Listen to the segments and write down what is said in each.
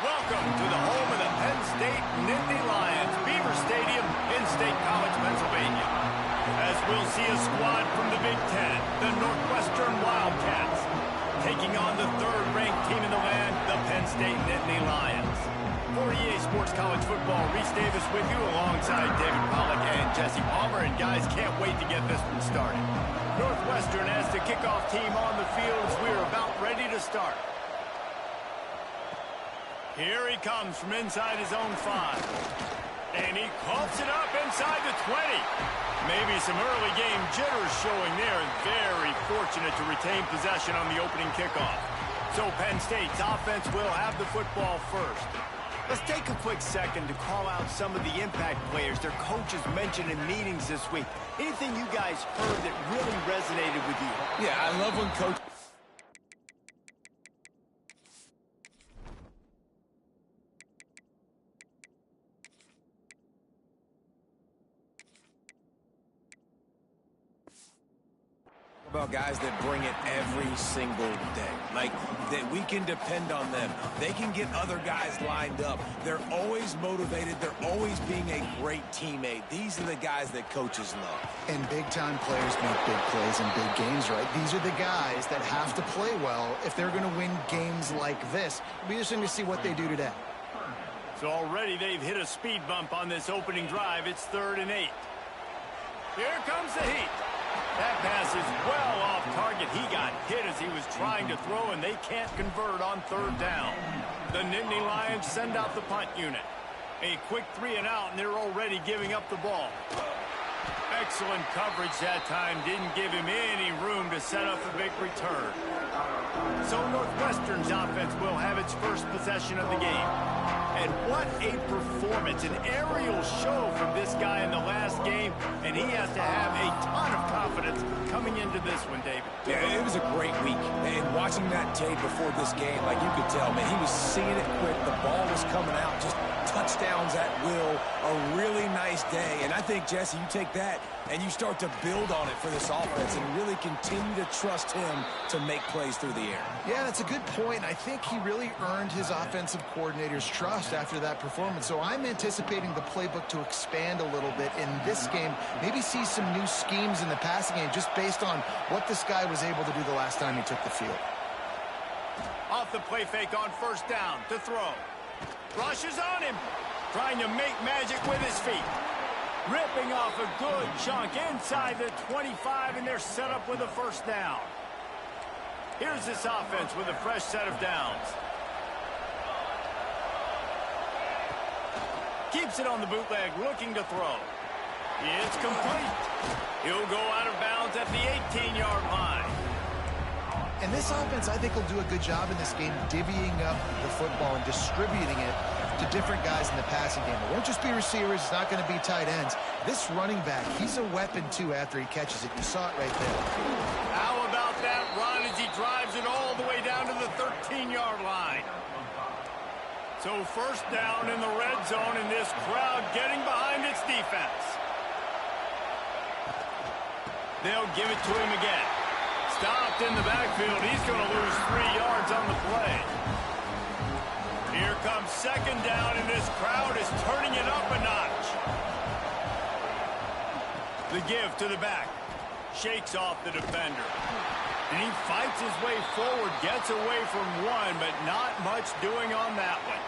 Welcome to the home of the Penn State Nittany Lions, Beaver Stadium in State College, Pennsylvania. As we'll see a squad from the Big Ten, the Northwestern Wildcats, taking on the third-ranked team in the land, the Penn State Nittany Lions. For EA Sports College Football, Reese Davis with you alongside David Pollack and Jesse Palmer. And guys, can't wait to get this one started. Northwestern has the kickoff team on the field as we're about ready to start. Here he comes from inside his own 5. And he coughs it up inside the 20. Maybe some early game jitters showing there, and very fortunate to retain possession on the opening kickoff. So Penn State's offense will have the football first. Let's take a quick second to call out some of the impact players their coaches mentioned in meetings this week. Anything you guys heard that really resonated with you? Yeah, I love when coach... about guys that bring it every single day. Like, that we can depend on them. They can get other guys lined up. They're always motivated. They're always being a great teammate. These are the guys that coaches love. And big-time players make big plays in big games, right? These are the guys that have to play well if they're going to win games like this. It'll be interesting to see what they do today. So already they've hit a speed bump on this opening drive. It's 3rd and 8. Here comes the heat. That pass is well off target. He got hit as he was trying to throw, and they can't convert on 3rd down. The Nittany Lions send out the punt unit. A quick 3 and out, and they're already giving up the ball. Excellent coverage that time. Didn't give him any room to set up a big return. So Northwestern's offense will have its first possession of the game. And what a performance, an aerial show from this guy in the last game, and he has to have a ton of confidence coming into this one, David. Yeah, it was a great week. And watching that tape before this game, like you could tell, man, he was seeing it quick. The ball was coming out, just touchdowns at will. A really nice day. And I think, Jesse, you take that and you start to build on it for this offense and really continue to trust him to make plays through the air. Yeah, that's a good point. I think he really earned his offensive coordinator's trust after that performance. So I'm anticipating the playbook to expand a little bit in this game. Maybe see some new schemes in the passing game just based on what this guy was able to do the last time he took the field. Off the play fake on 1st down to throw. Rushes on him. Trying to make magic with his feet. Ripping off a good chunk inside the 25, and they're set up with a 1st down. Here's this offense with a fresh set of downs. Keeps it on the bootleg, looking to throw. It's complete. He'll go out of bounds at the 18-yard line. And this offense, I think, will do a good job in this game divvying up the football and distributing it to different guys in the passing game. It won't just be receivers. It's not going to be tight ends. This running back, he's a weapon, too, after he catches it. You saw it right there. How about that run as he drives it all the way down to the 13-yard line? So 1st down in the red zone, and this crowd getting behind its defense. They'll give it to him again. Stopped in the backfield. He's going to lose 3 yards on the play. Here comes 2nd down, and this crowd is turning it up a notch. The give to the back. Shakes off the defender. And he fights his way forward, gets away from one, but not much doing on that one.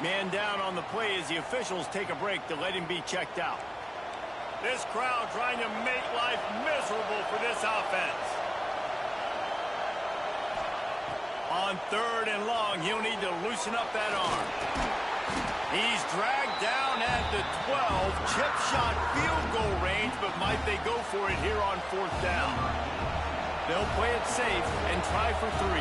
Man down on the play as the officials take a break to let him be checked out. This crowd trying to make life miserable for this offense. On 3rd and long, he'll need to loosen up that arm. He's dragged down at the 12. Chip shot field goal range, but might they go for it here on 4th down? They'll play it safe and try for 3.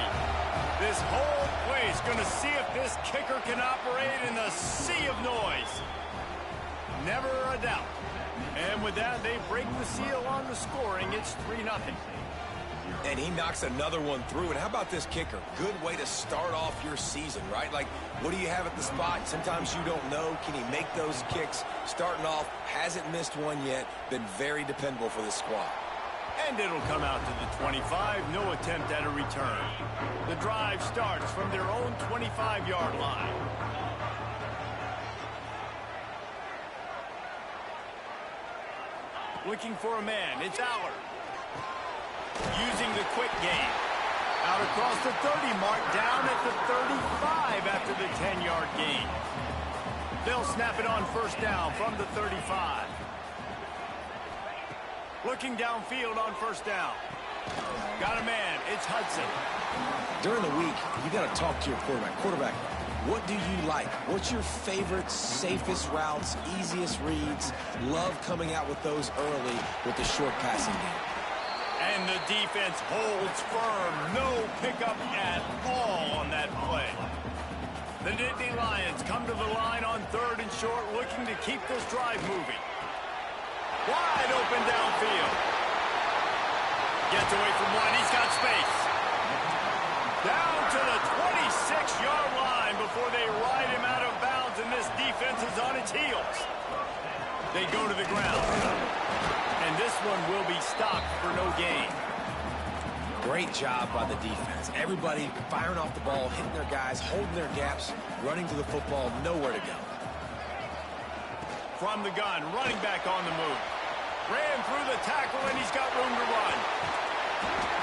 This whole halfway. He's going to see if this kicker can operate in the sea of noise. Never a doubt. And with that, they break the seal on the scoring. It's 3-0. And he knocks another one through. And how about this kicker? Good way to start off your season, right? Like, what do you have at the spot? Sometimes you don't know. Can he make those kicks? Starting off, hasn't missed one yet. Been very dependable for this squad. And it'll come out to the 25. No attempt at a return. The drive starts from their own 25-yard line. Looking for a man. It's Aller. Using the quick game. Out across the 30 mark, down at the 35 after the 10-yard gain. They'll snap it on first down from the 35. Looking downfield on first down. Got a man. It's Hudson. During the week, you got to talk to your quarterback. Quarterback, what do you like? What's your favorite, safest routes, easiest reads? Love coming out with those early with the short passing game. And the defense holds firm. No pickup at all on that play. The Nittany Lions come to the line on 3rd and short, looking to keep this drive moving. Wide open downfield. Gets away from one. He's got space. Down to the 26-yard line before they ride him out of bounds, and this defense is on its heels. They go to the ground. And this one will be stopped for no gain. Great job by the defense. Everybody firing off the ball, hitting their guys, holding their gaps, running to the football, nowhere to go. From the gun, running back on the move. Ran through the tackle, and he's got room to run.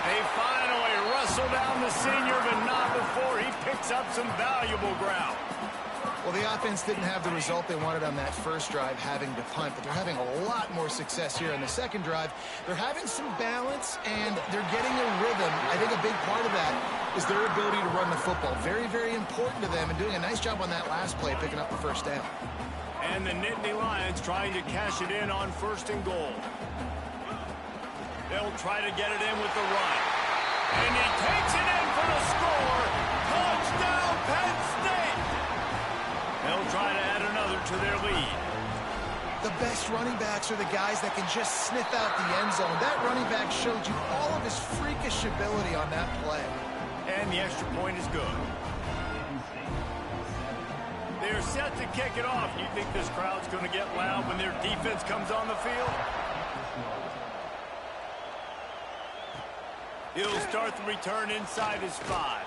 They finally wrestle down the senior, but not before he picks up some valuable ground. Well, the offense didn't have the result they wanted on that first drive, having to punt, but they're having a lot more success here on the second drive. They're having some balance, and they're getting a rhythm. I think a big part of that is their ability to run the football. Very, very important to them, and doing a nice job on that last play, picking up the first down. And the Nittany Lions trying to cash it in on 1st and goal. They'll try to get it in with the run. And he takes it in for the score. Touchdown, Penn State! They'll try to add another to their lead. The best running backs are the guys that can just sniff out the end zone. That running back showed you all of his freakish ability on that play. And the extra point is good. They're set to kick it off. You think this crowd's going to get loud when their defense comes on the field? He'll start the return inside his 5.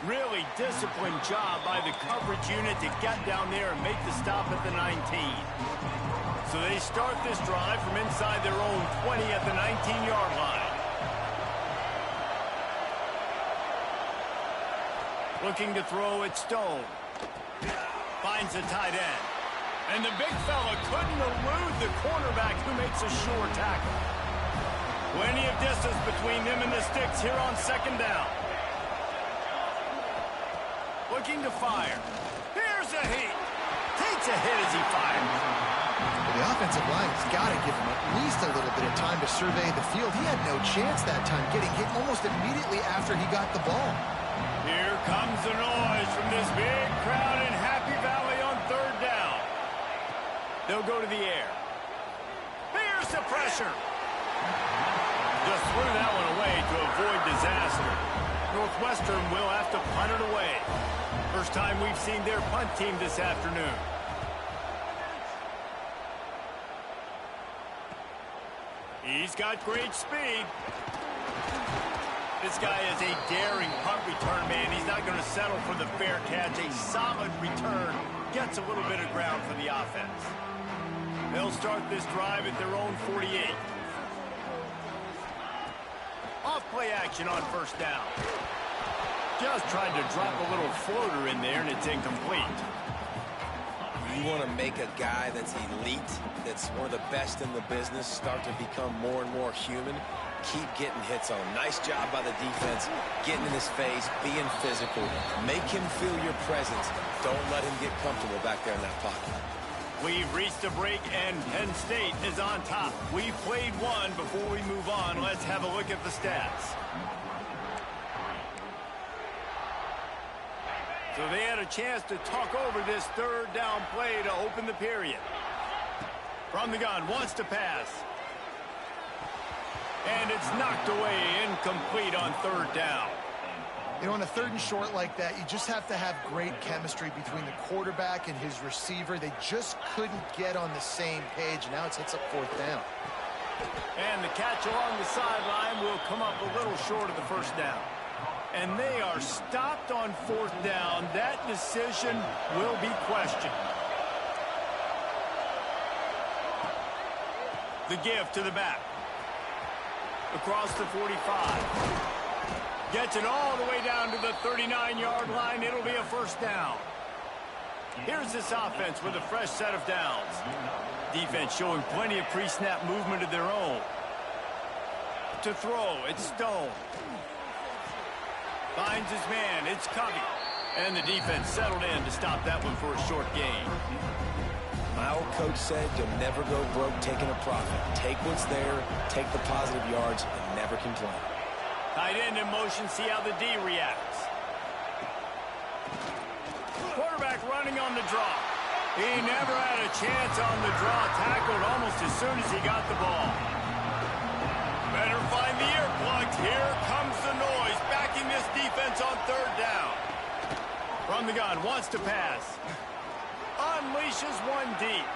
Really disciplined job by the coverage unit to get down there and make the stop at the 19. So they start this drive from inside their own 20 at the 19-yard line. Looking to throw at Stone. Finds a tight end. And the big fella couldn't elude the cornerback who makes a sure tackle. Plenty of distance between them and the sticks here on 2nd down. Looking to fire. Here's a heat. Takes a hit as he fires. Well, the offensive line has got to give him at least a little bit of time to survey the field. He had no chance that time, getting hit almost immediately after he got the ball. Here comes the noise from this big crowd in Happy Valley on 3rd down. They'll go to the air. Here's the pressure. Just threw that one away to avoid disaster. Northwestern will have to punt it away. First time we've seen their punt team this afternoon. He's got great speed. This guy is a daring punt return man. He's not going to settle for the fair catch. A solid return gets a little bit of ground for the offense. They'll start this drive at their own 48. Off play action on 1st down. Just tried to drop a little floater in there, and it's incomplete. You want to make a guy that's elite, that's one of the best in the business, start to become more and more human. Keep getting hits on him. Nice job by the defense, getting in his face, being physical. Make him feel your presence. Don't let him get comfortable back there in that pocket. We've reached a break, and Penn State is on top. We've played one. Before we move on, let's have a look at the stats. So they had a chance to talk over this third down play to open the period. From the gun, wants to pass. And it's knocked away, incomplete on third down. You know, on a 3rd and short like that, you just have to have great chemistry between the quarterback and his receiver. They just couldn't get on the same page. Now it hits up 4th down. And the catch along the sideline will come up a little short of the first down. And they are stopped on 4th down. That decision will be questioned. The give to the back. Across the 45. Gets it all the way down to the 39-yard line. It'll be a first down. Here's this offense with a fresh set of downs. Defense showing plenty of pre-snap movement of their own. To throw, it's Stone. Finds his man, it's Covey. And the defense settled in to stop that one for a short gain. My old coach said you'll never go broke taking a profit. Take what's there, take the positive yards, and never complain. Tight end in motion, see how the D reacts. Quarterback running on the draw. He never had a chance on the draw, tackled almost as soon as he got the ball. Better find the earplugs. Here comes the noise, backing this defense on third down. From the gun, wants to pass. Unleashes one deep.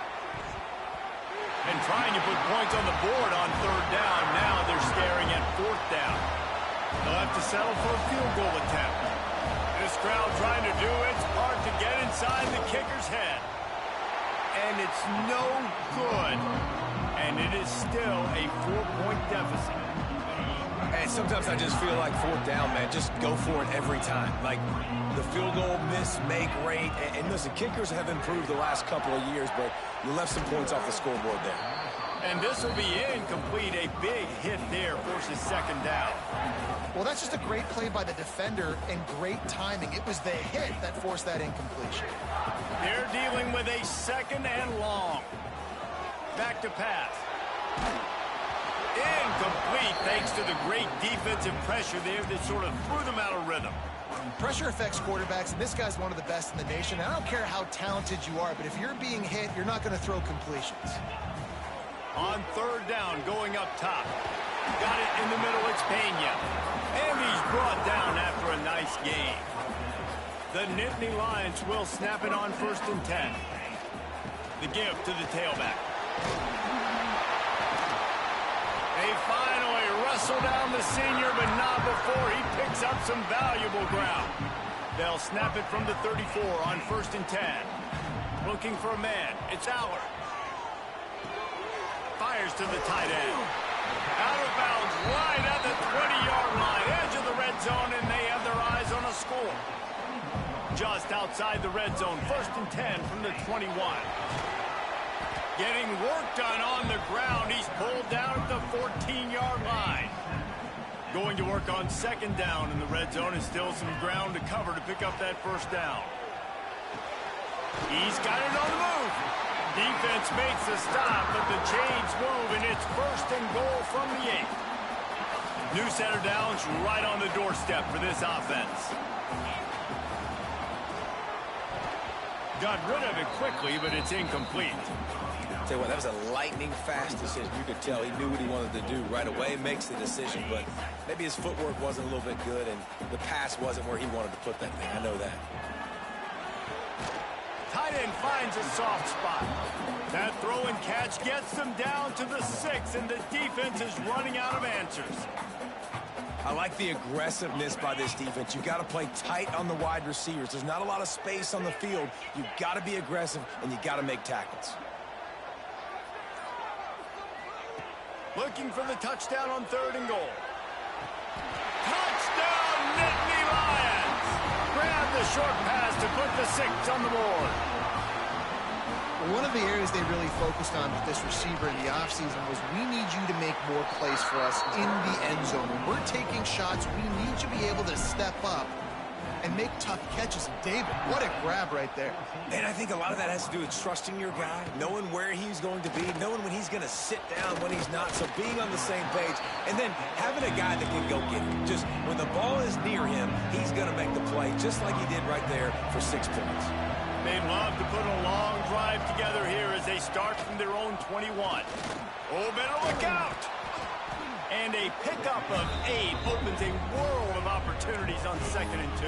And trying to put points on the board on third down. Now they're staring at 4th down. They'll have to settle for a field goal attempt. This crowd trying to do its part to get inside the kicker's head. And it's no good. And it is still a 4-point deficit. And sometimes I just feel like 4th down, man. Just go for it every time. Like the field goal miss, make rate. And listen, kickers have improved the last couple of years, but you left some points off the scoreboard there. And this will be incomplete. A big hit there forces 2nd down. Well, that's just a great play by the defender and great timing. It was the hit that forced that incompletion. They're dealing with a 2nd and long. Back to pass. Incomplete thanks to the great defensive pressure there that sort of threw them out of rhythm. Pressure affects quarterbacks, and this guy's one of the best in the nation. I don't care how talented you are, but if you're being hit, you're not going to throw completions. On third down, going up top. Got it in the middle, it's Pena. And he's brought down after a nice gain. The Nittany Lions will snap it on 1st and 10. The give to the tailback. They finally wrestle down the senior, but not before he picks up some valuable ground. They'll snap it from the 34 on 1st and 10. Looking for a man, it's Allard. Fires to the tight end. Out of bounds, right at the 20-yard line, edge of the red zone, and they have their eyes on a score. Just outside the red zone, 1st and 10 from the 21. Getting work done on the ground. He's pulled down at the 14-yard line. Going to work on 2nd down in the red zone, and still some ground to cover to pick up that 1st down. He's got it on the move. Defense makes the stop, but the chains move, and it's 1st and goal from the 8. New center downs right on the doorstep for this offense. Got rid of it quickly, but it's incomplete. Tell you what, that was a lightning-fast decision. You could tell he knew what he wanted to do right away, makes the decision, but maybe his footwork wasn't a little bit good, and the pass wasn't where he wanted to put that thing. I know that. Tight end finds a soft spot. That throw and catch gets them down to the 6, and the defense is running out of answers. I like the aggressiveness by this defense. You got to play tight on the wide receivers. There's not a lot of space on the field. You got to be aggressive, and you got to make tackles. Looking for the touchdown on 3rd and goal. Touchdown, Nittany Lions! Grab the short pass to put the 6 on the board. One of the areas they really focused on with this receiver in the offseason was we need you to make more plays for us in the end zone. When we're taking shots, we need you to be able to step up and make tough catches. David, what a grab right there. And I think a lot of that has to do with trusting your guy, knowing where he's going to be, knowing when he's going to sit down, when he's not, so being on the same page, and then having a guy that can go get it. Just when the ball is near him, he's going to make the play, just like he did right there for 6 points. They'd love to put a long drive together here as they start from their own 21. Oh, better look out! And a pickup of 8 opens a world of opportunities on 2nd and 2.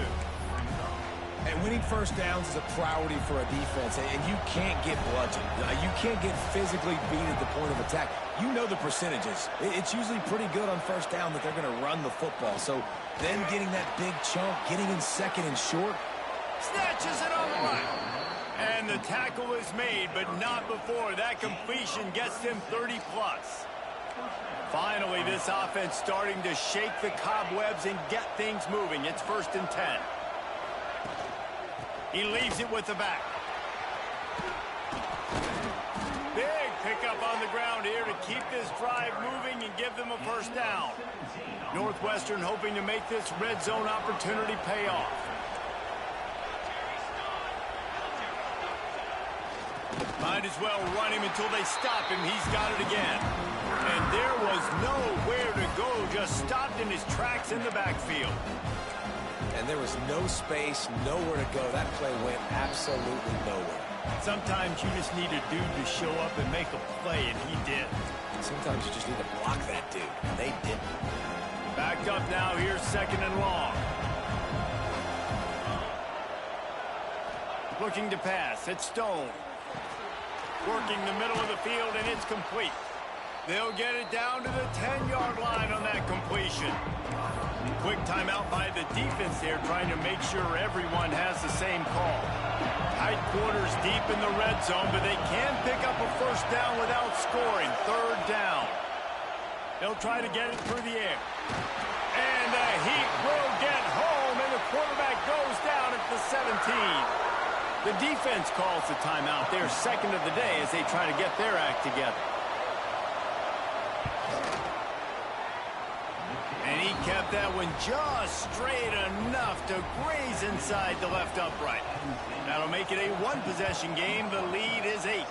And winning first downs is a priority for a defense, and you can't get bludgeoned. You can't get physically beat at the point of attack. You know the percentages. It's usually pretty good on first down that they're going to run the football. So then getting that big chunk, getting in 2nd and short. Snatches it on the right. And the tackle is made, but not before that completion gets him 30-plus. Finally, this offense starting to shake the cobwebs and get things moving. It's 1st and 10. He leaves it with the back. Big pickup on the ground here to keep this drive moving and give them a 1st down. Northwestern hoping to make this red zone opportunity pay off. Might as well run him until they stop him. He's got it again. And there was nowhere to go, just stopped in his tracks in the backfield. And there was no space, nowhere to go. That play went absolutely nowhere. Sometimes you just need a dude to show up and make a play, and he did. Sometimes you just need to block that dude, and they didn't. Backed up now, here's 2nd and long. Looking to pass, it's Stone. Working the middle of the field, and it's complete. They'll get it down to the 10-yard line on that completion. Quick timeout by the defense there, trying to make sure everyone has the same call. Tight quarters deep in the red zone, but they can pick up a 1st down without scoring. 3rd down. They'll try to get it through the air. And the Heat will get home, and the quarterback goes down at the 17. The defense calls the timeout, their 2nd of the day, as they try to get their act together. And he kept that one just straight enough to graze inside the left upright. That'll make it a 1-possession game. The lead is 8.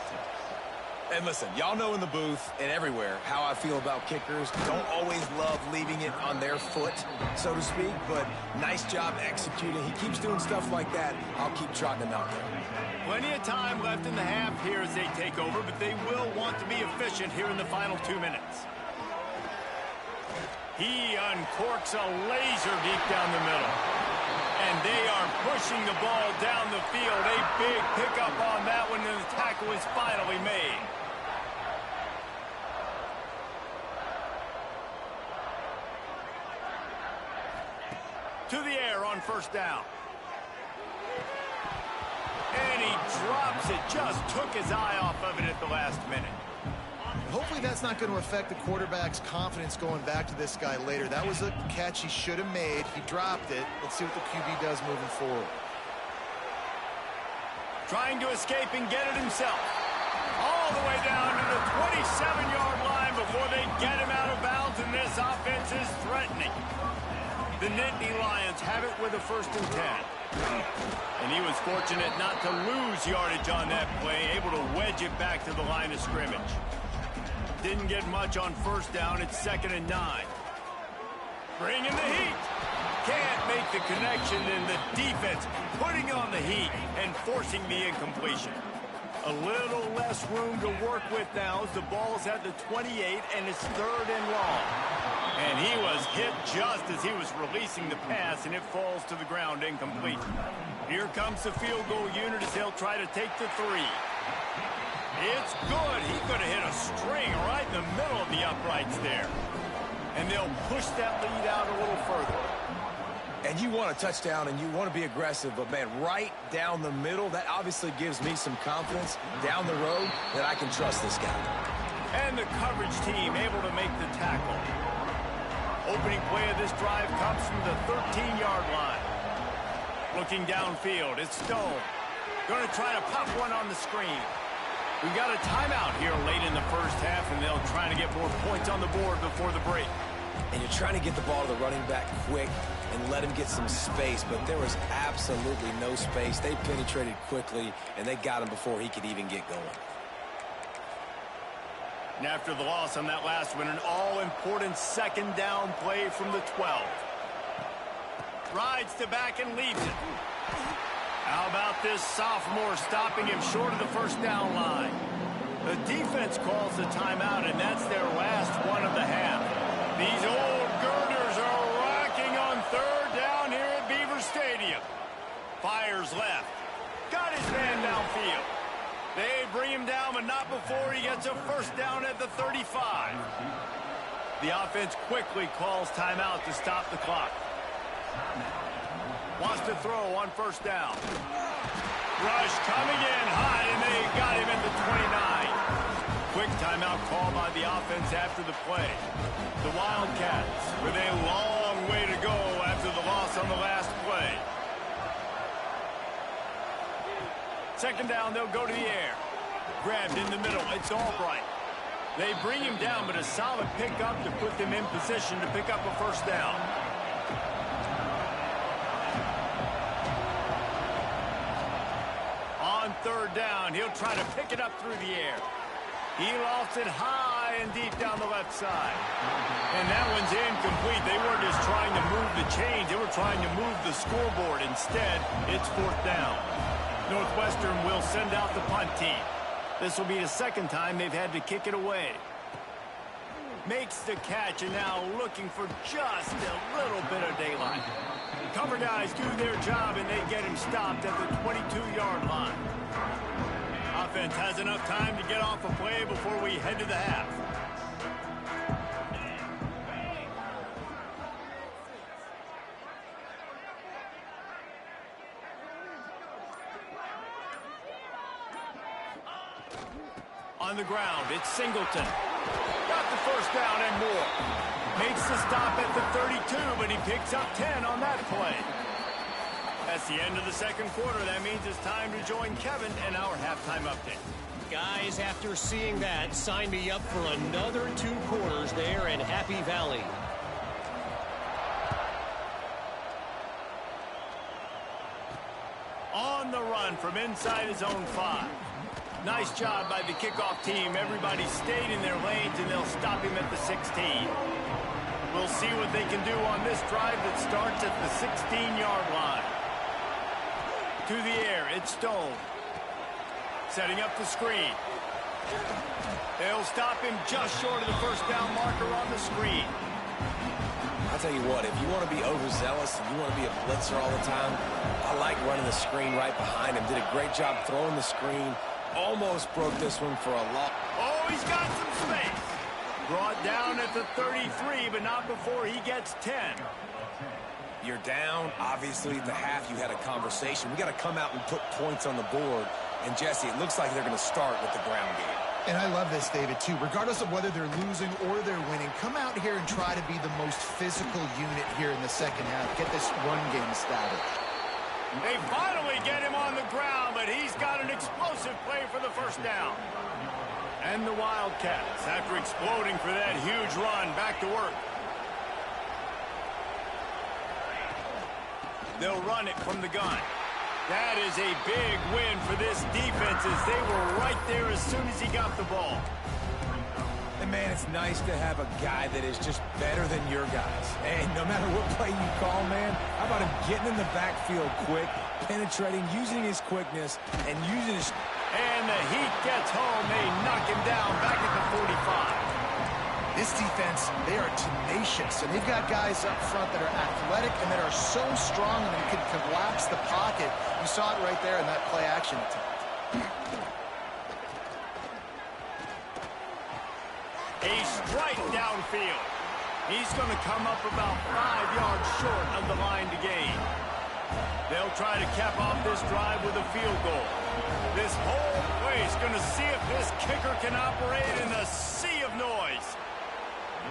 And listen, y'all know in the booth and everywhere how I feel about kickers. Don't always love leaving it on their foot, so to speak, but nice job executing. He keeps doing stuff like that. I'll keep trotting him out there. Plenty of time left in the half here as they take over, but they will want to be efficient here in the final 2 minutes. He uncorks a laser deep down the middle. And they are pushing the ball down the field. A big pickup on that one, and the tackle is finally made. To the air on 1st down. And he drops it. Just took his eye off of it at the last minute. Hopefully that's not going to affect the quarterback's confidence going back to this guy later. That was a catch he should have made. He dropped it. Let's see what the QB does moving forward. Trying to escape and get it himself. All the way down to the 27-yard line before they get him out of bounds, and this offense is threatening. The Nittany Lions have it with a 1st and 10. And he was fortunate not to lose yardage on that play, able to wedge it back to the line of scrimmage. Didn't get much on 1st down. It's 2nd and 9. Bringing the heat. Can't make the connection, and the defense putting on the heat and forcing the incompletion. A little less room to work with now as the ball's at the 28, and it's 3rd and long. And he was hit just as he was releasing the pass, and it falls to the ground incomplete. Here comes the field goal unit as they'll try to take the 3. It's good. He could have hit a string right in the middle of the uprights there. And they'll push that lead out a little further. And you want a touchdown and you want to be aggressive, but man, right down the middle, that obviously gives me some confidence down the road that I can trust this guy. And the coverage team able to make the tackle. Opening play of this drive comes from the 13-yard line. Looking downfield, it's Stone. Going to try to pop one on the screen. We've got a timeout here late in the 1st half, and they'll try to get more points on the board before the break. and you're trying to get the ball to the running back quick and let him get some space, but there was absolutely no space. They penetrated quickly, and they got him before he could even get going. And after the loss on that last one, an all-important second down play from the 12. Rides to back and leaves it. How about this sophomore stopping him short of the first down line? The defense calls the timeout, and that's their last one of the half. These old girders are rocking on third down here at Beaver Stadium. Fires left. Got his man downfield. They bring him down, but not before he gets a first down at the 35. The offense quickly calls timeout to stop the clock. Wants to throw on first down. Rush coming in high, and they got him at the 29. Quick timeout call by the offense after the play. The Wildcats with a long way to go after the loss on the last play. Second down, they'll go to the air. Grabbed in the middle, it's Albright. They bring him down, but a solid pickup to put them in position to pick up a first down. On third down, he'll try to pick it up through the air. He lofts it high and deep down the left side. And that one's incomplete. They weren't just trying to move the chains. They were trying to move the scoreboard. Instead, it's fourth down. Northwestern will send out the punt team. This will be the second time they've had to kick it away. Makes the catch, and now looking for just a little bit of daylight. Cover guys do their job, and they get him stopped at the 22-yard line. Offense has enough time to get off a play before we head to the half. On the ground, it's Singleton. Got the first down and more. Makes the stop at the 32, but he picks up 10 on that play. That's the end of the second quarter. That means it's time to join Kevin and our halftime update. Guys, after seeing that, sign me up for another 2 quarters there in Happy Valley. On the run from inside his own 5. Nice job by the kickoff team. Everybody stayed in their lanes, and they'll stop him at the 16. We'll see what they can do on this drive that starts at the 16-yard line. To the air, it's Stone. Setting up the screen. They'll stop him just short of the first down marker on the screen. I'll tell you what, if you want to be overzealous and you want to be a blitzer all the time, I like running the screen right behind him. Did a great job throwing the screen. Almost broke this one for a loss. Oh, he's got some space. Brought down at the 33, but not before he gets 10. You're down. Obviously, at the half, you had a conversation. We got to come out and put points on the board. And, Jesse, it looks like they're going to start with the ground game. And I love this, David, too. Regardless of whether they're losing or they're winning, come out here and try to be the most physical unit here in the second half. Get this run game established. They finally get him on the ground, but he's got an explosive play for the first down. And the Wildcats, after exploding for that huge run, back to work. They'll run it from the gun. That is a big win for this defense, as they were right there as soon as he got the ball. And, man, it's nice to have a guy that is just better than your guys. And no matter what play you call, man, how about him getting in the backfield quick, penetrating, using his quickness, and using his... And the Heat gets home. They knock him down back at the 45. This defense, they are tenacious, and they've got guys up front that are athletic and that are so strong that they can collapse the pocket. You saw it right there in that play-action attempt. A strike downfield. He's going to come up about 5 yards short of the line to gain. They'll try to cap off this drive with a field goal. This whole place going to see if this kicker can operate in a sea of noise.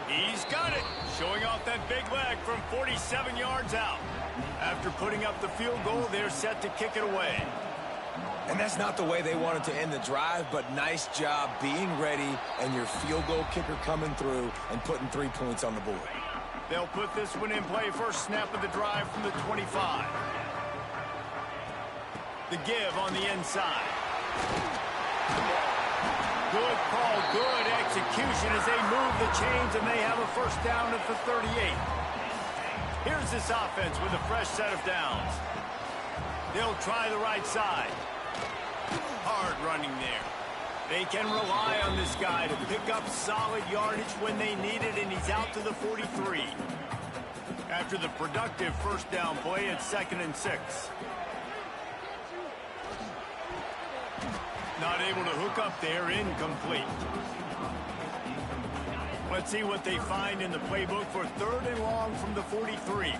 He's got it, showing off that big leg from 47 yards out. After putting up the field goal, they're set to kick it away. And that's not the way they wanted to end the drive, but nice job being ready and your field goal kicker coming through and putting 3 points on the board. They'll put this one in play. First snap of the drive from the 25. The give on the inside. Good call, good execution as they move the chains, and they have a first down at the 38. Here's this offense with a fresh set of downs. They'll try the right side. Hard running there. They can rely on this guy to pick up solid yardage when they need it, and he's out to the 43. After the productive first down play, it's 2nd and 6. Not able to hook up there, incomplete. Let's see what they find in the playbook for 3rd and long from the 43.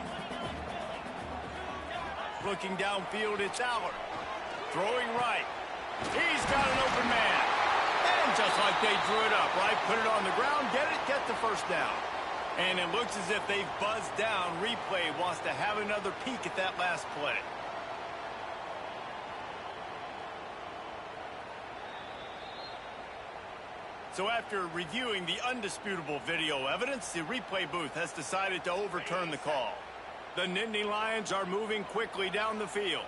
Looking downfield, it's Aller. Throwing right. He's got an open man. And just like they drew it up, right? Put it on the ground, get the first down. And it looks as if they've buzzed down. Replay wants to have another peek at that last play. So after reviewing the undisputable video evidence, the replay booth has decided to overturn the call. The Nittany Lions are moving quickly down the field.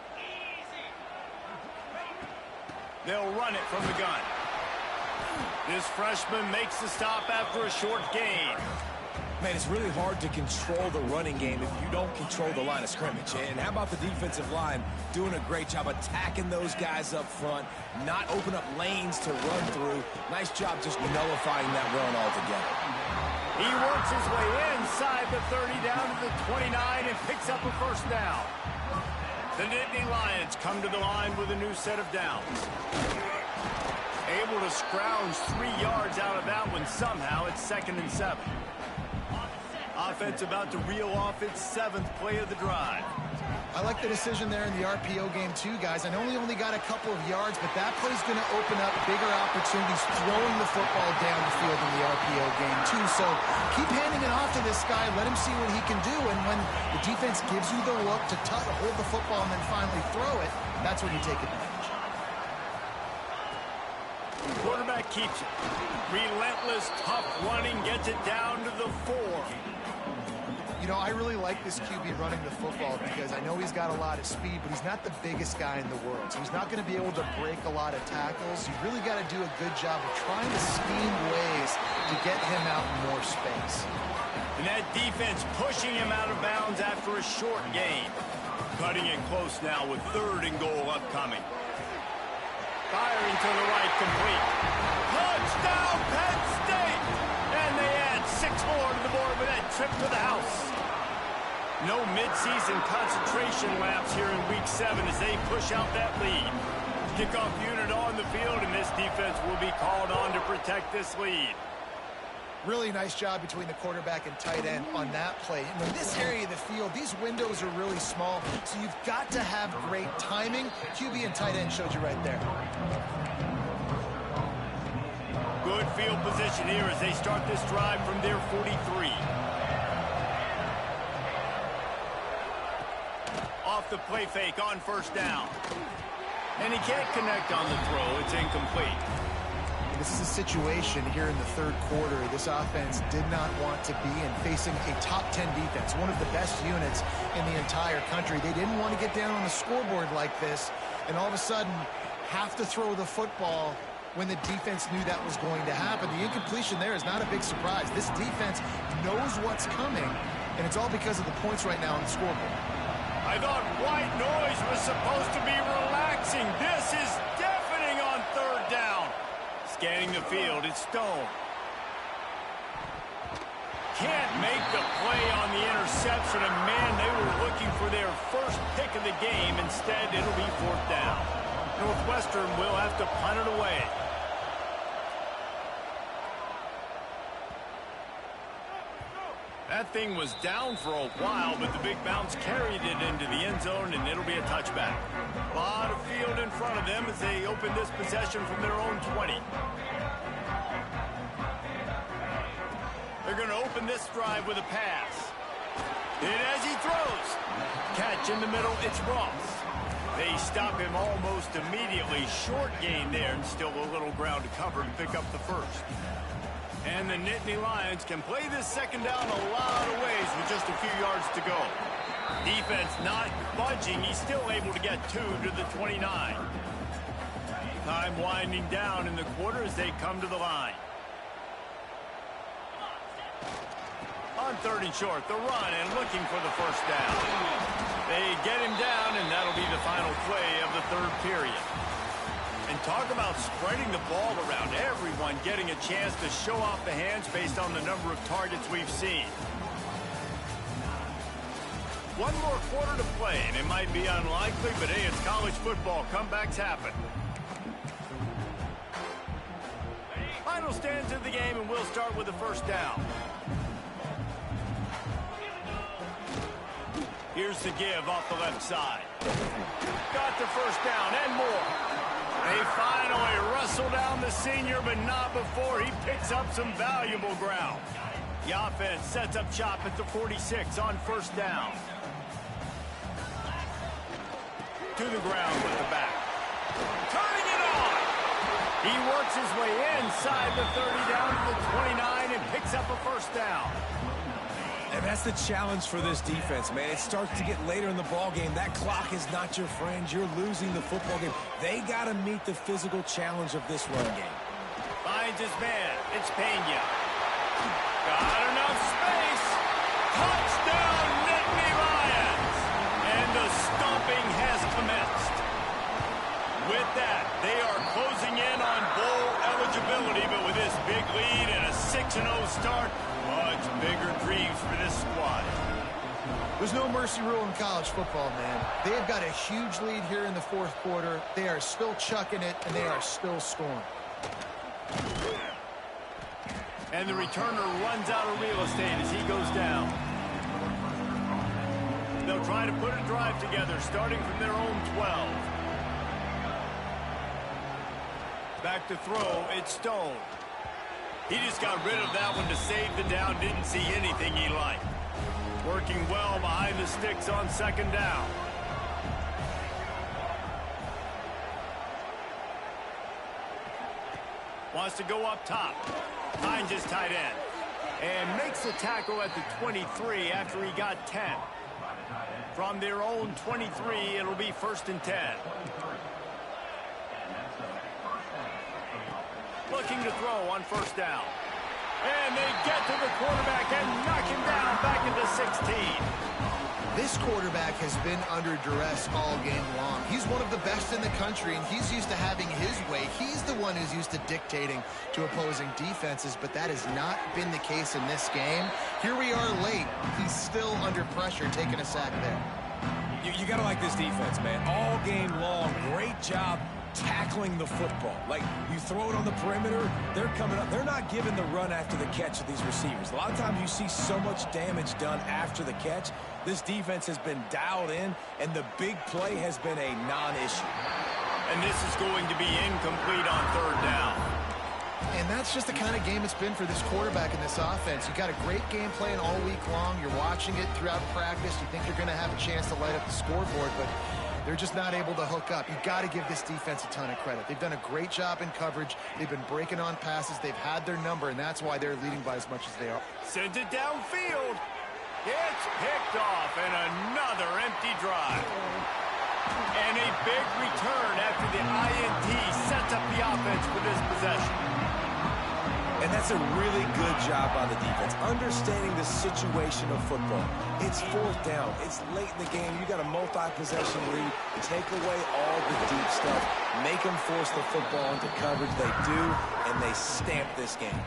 They'll run it from the gun. This freshman makes the stop after a short gain. Man, it's really hard to control the running game if you don't control the line of scrimmage. And how about the defensive line doing a great job attacking those guys up front, not open up lanes to run through. Nice job just nullifying that run altogether. He works his way inside the 30 down to the 29 and picks up a first down. The Nittany Lions come to the line with a new set of downs. Able to scrounge 3 yards out of that one somehow. It's 2nd and 7. Offense about to reel off its 7th play of the drive. I like the decision there in the RPO game too, guys. I know he only got a couple of yards, but that play's going to open up bigger opportunities throwing the football down the field in the RPO game too. So keep handing it off to this guy. Let him see what he can do. And when the defense gives you the look to hold the football and then finally throw it, that's when you take advantage. Quarterback keeps it. Relentless, tough running, gets it down to the 4. You know, I really like this QB running the football because I know he's got a lot of speed, but he's not the biggest guy in the world. So he's not going to be able to break a lot of tackles. You really got to do a good job of trying to scheme ways to get him out in more space. And that defense pushing him out of bounds after a short gain. Cutting it close now with 3rd and goal upcoming. Firing to the right, complete. Touchdown, Penn State! And they add 6 more to the board with that trip to the house. No midseason concentration laps here in Week 7 as they push out that lead. Kickoff unit on the field, and this defense will be called on to protect this lead. Really nice job between the quarterback and tight end on that play. In this area of the field, these windows are really small, so you've got to have great timing. QB and tight end showed you right there. Good field position here as they start this drive from their 43. Off the play fake on first down. And he can't connect on the throw. It's incomplete. This is a situation here in the 3rd quarter this offense did not want to be in, facing a top 10 defense, one of the best units in the entire country. They didn't want to get down on the scoreboard like this and all of a sudden have to throw the football when the defense knew that was going to happen. The incompletion there is not a big surprise. This defense knows what's coming, and it's all because of the points right now on the scoreboard. I thought white noise was supposed to be relaxing. This is deafening on 3rd down. Scanning the field, it's Stone. Can't make the play on the interception, and man, they were looking for their first pick of the game. Instead, it'll be 4th down. Northwestern will have to punt it away. That thing was down for a while, but the big bounce carried it into the end zone, and it'll be a touchback. A lot of field in front of them as they open this possession from their own 20. They're going to open this drive with a pass. And as he throws, catch in the middle, it's Ross. They stop him almost immediately. Short gain there, and still a little ground to cover to pick up the first. And the Nittany Lions can play this second down a lot of ways with just a few yards to go. Defense not budging. He's still able to get 2 to the 29. Time winding down in the quarter as they come to the line. On 3rd and short, the run and looking for the first down. They get him down, and that'll be the final play of the 3rd period. And talk about spreading the ball around. Everyone getting a chance to show off the hands based on the number of targets we've seen. One more quarter to play, and it might be unlikely, but hey, it's college football. Comebacks happen. Final stands of the game, and we'll start with the first down. Here's the give off the left side. Got the first down and more. They finally wrestle down the senior, but not before he picks up some valuable ground. The offense sets up shop at the 46 on first down. To the ground with the back. Turning it on. He works his way inside the 30 down to the 29 and picks up a first down. And that's the challenge for this defense, man. It starts to get later in the ball game. That clock is not your friend. You're losing the football game. They got to meet the physical challenge of this run game. Finds his man. It's Penn. Got enough space. Touchdown, Nittany Lions. And the stomping has commenced. With that, they are closing in on bowl eligibility, but with this big lead and a 6-0 start, much bigger dreams for this squad. There's no mercy rule in college football, man. They've got a huge lead here in the 4th quarter. They are still chucking it, and they are still scoring. And the returner runs out of real estate as he goes down. They'll try to put a drive together, starting from their own 12. Back to throw, it's Stone. He just got rid of that one to save the down, didn't see anything he liked. Working well behind the sticks on 2nd down. Wants to go up top. Finds his tight end. And makes the tackle at the 23 after he got 10. From their own 23, it'll be 1st and 10. Looking to throw on 1st down. And they get to the quarterback and knock him down back into 16. This quarterback has been under duress all game long. He's one of the best in the country, and he's used to having his way. He's the one who's used to dictating to opposing defenses, but that has not been the case in this game. Here we are late. He's still under pressure, taking a sack there. You got to like this defense, man. All game long, great job tackling the football. Like, you throw it on the perimeter, they're coming up. They're not giving the run after the catch of these receivers. A lot of times you see so much damage done after the catch. This defense has been dialed in, and the big play has been a non-issue. And this is going to be incomplete on 3rd down. And that's just the kind of game it's been for this quarterback in this offense. You got a great game plan all week long. You're watching it throughout practice. You think you're going to have a chance to light up the scoreboard, but they're just not able to hook up. You got to give this defense a ton of credit. They've done a great job in coverage. They've been breaking on passes. They've had their number, and that's why they're leading by as much as they are. Sends it downfield. It's picked off, and another empty drive. And a big return after the INT sets up the offense for this possession. And that's a really good job by the defense, understanding the situation of football. It's 4th down. It's late in the game. You got a multi-possession lead. Take away all the deep stuff. Make them force the football into coverage. They do, and they stamp this game.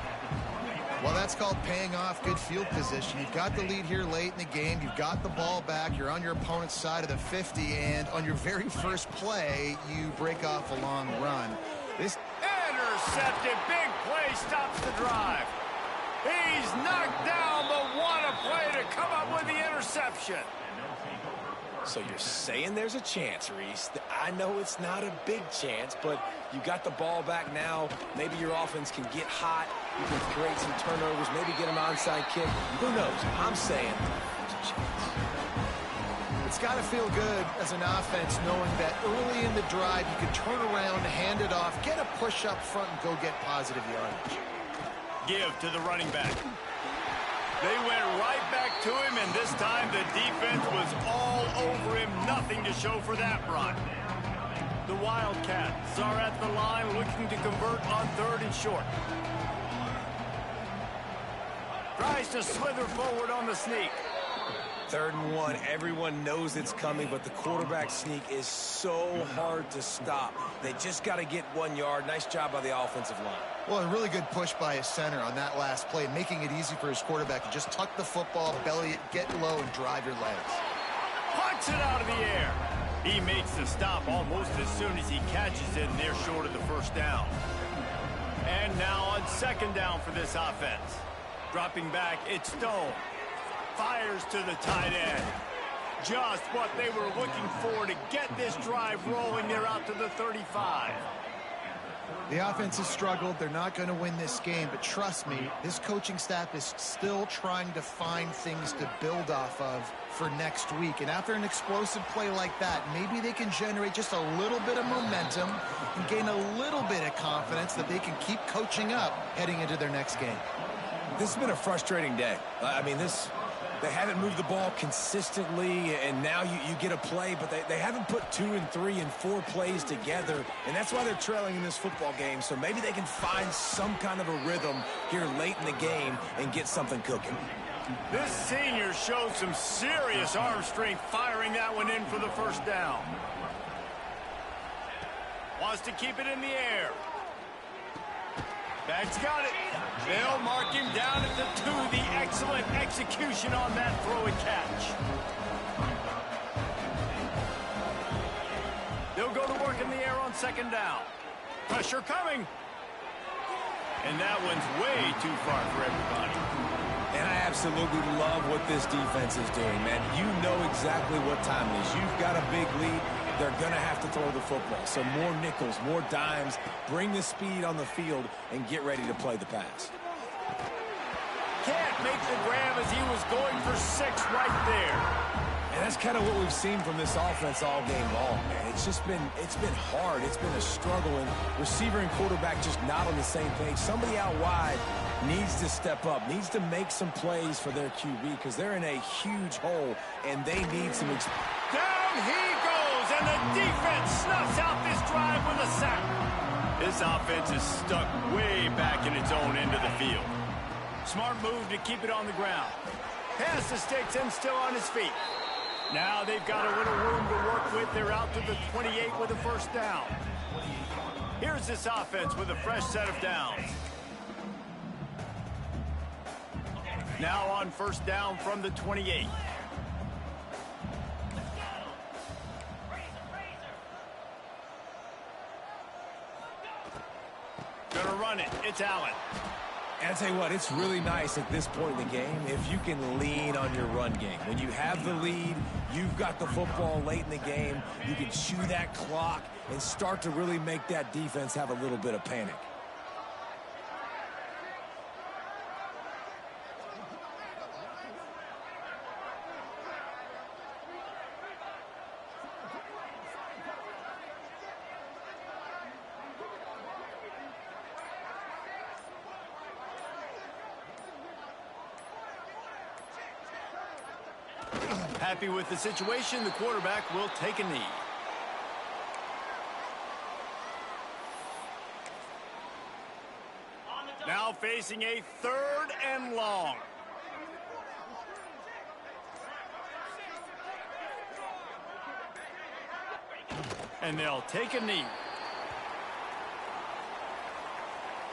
Well, that's called paying off good field position. You've got the lead here late in the game. You've got the ball back. You're on your opponent's side of the 50, and on your very first play, you break off a long run. This intercepted. Big play stops the drive. He's knocked down, but what a play to come up with the interception. So you're saying there's a chance, Reese. I know it's not a big chance, but you got the ball back now. Maybe your offense can get hot. You can create some turnovers, maybe get an onside kick. Who knows? I'm saying there's a chance. It's got to feel good as an offense knowing that early in the drive you can turn around, hand it off, get a push up front, and go get positive yardage. Give to the running back. They went right back to him, and this time the defense was all over him. Nothing to show for that run. The Wildcats are at the line looking to convert on 3rd and short. Tries to slither forward on the sneak. 3rd and 1. Everyone knows it's coming, but the quarterback sneak is so hard to stop. They just got to get 1 yard. Nice job by the offensive line. Well, a really good push by his center on that last play, making it easy for his quarterback to just tuck the football, belly it, get low, and drive your legs. Punts it out of the air. He makes the stop almost as soon as he catches it, and they're short of the 1st down. And now on 2nd down for this offense. Dropping back, it's Stone. Fires to the tight end. Just what they were looking for to get this drive rolling. They're out to the 35. The offense has struggled. They're not going to win this game, but trust me, this coaching staff is still trying to find things to build off of for next week. And after an explosive play like that, maybe they can generate just a little bit of momentum and gain a little bit of confidence that they can keep coaching up heading into their next game. This has been a frustrating day. I mean, they haven't moved the ball consistently, and now you get a play, but they haven't put 2 and 3 and 4 plays together, and that's why they're trailing in this football game. So maybe they can find some kind of a rhythm here late in the game and get something cooking. This senior showed some serious arm strength firing that one in for the 1st down. Wants to keep it in the air. Bag's got it. They'll mark him down at the 2. The excellent execution on that throw and catch. They'll go to work in the air on 2nd down. Pressure coming. And that one's way too far for everybody. And I absolutely love what this defense is doing, man. You know exactly what time it is. You've got a big lead. They're going to have to throw the football. So more nickels, more dimes, bring the speed on the field, and get ready to play the pass. Can't make the grab as he was going for 6 right there. And that's kind of what we've seen from this offense all game long, man. It's been hard. It's been a struggle, and receiver and quarterback just not on the same page. Somebody out wide needs to step up, needs to make some plays for their QB because they're in a huge hole, and they need some Down he goes, and the defense snuffs out this drive with a sack. This offense is stuck way back in its own end of the field. Smart move to keep it on the ground. Pass the sticks and still on his feet. Now they've got a little room to work with. They're out to the 28 with a 1st down. Here's this offense with a fresh set of downs. Now on 1st down from the 28. Gonna run it. It's Allen. And I tell you what, it's really nice at this point in the game if you can lean on your run game. When you have the lead, you've got the football late in the game, you can chew that clock and start to really make that defense have a little bit of panic. Happy with the situation, the quarterback will take a knee. Now facing a 3rd and long. And they'll take a knee.